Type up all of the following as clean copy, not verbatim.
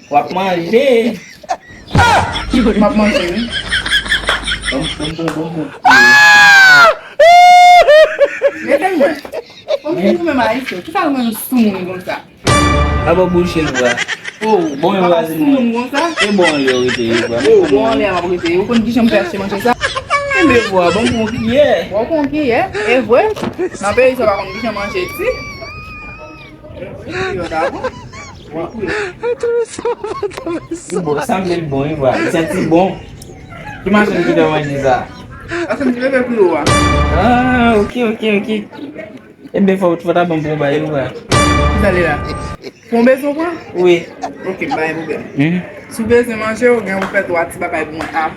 Wap manje. Wap manje. Bom. Meten mwen. Mwen mwen ma iso. Ki sa mwen sumoun kon sa? Aba bullshit wa. Oh, Bon yo wazi sumoun kon sa? E bon yo ite yo wa. Bon le a mwen ou kon di jom perche manje sa? E me vo bon kon kiyè. Bon kon kiyè? E vwe? Nan pe iso pa kon di jom manje ti? Yo da bon? Bon, sample bon yo wa. Senti bon. Ki machin ki de manje sa? Ase mwen bebe plo wa. Ah, ok. E be fwa ta bon pou ba yo wa. Ki sa li la? Pon bezon kwa? Oui. Ok, baye mwen be. Sou beze manje ou gen ou fet wati bakay pou mwen ap.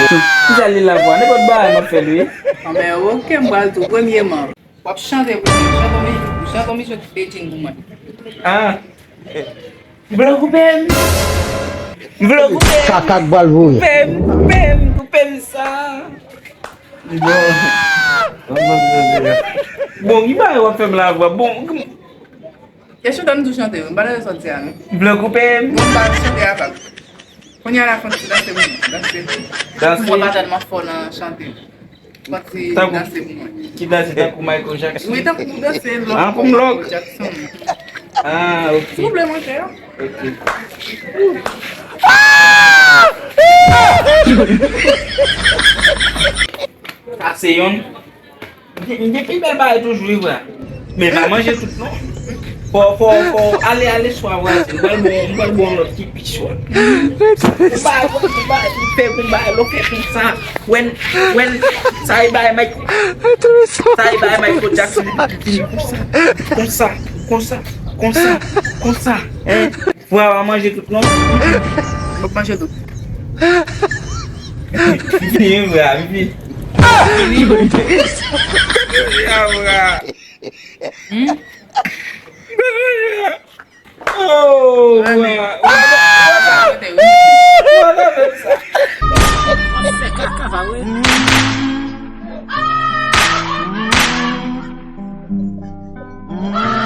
Ki sa li la vwa? Ne pot ba ma fel we? Ame ou kem bal tou, premye man. Wap chante pou mwen, chante mi chante petin pou mwen. Ah. Vlo koupem. Kakak balvou. Koupem sa. Bon, i ba wap fem la vwa. Bon. Ye chou dan tou chante ou, mbade de soti ane. Vlo koupem. Mwen bal chante apak. Konye la fonsi danse mwen, danse mwen. Mwen batan ma fon nan chante. Fonsi danse mwen. Ki danse ta kou Michael Jackson? Mwen tan kou danse lok. Ah, pou lok? Jackson. Ah, ok. S'il vous plaît, mon cher. Ok. Ase yon. Nje pi be ba toujou yi wè. Men va manje tout non. Faut aller soir voir. Mwen bon lot ki pi soir. Ba fait comme ça. When ça y ba Michael Jackson. Comme ça. Hein? Faut avoir mangé tout non. Faut manger tout. Viens voir, viens. Oh, Wow.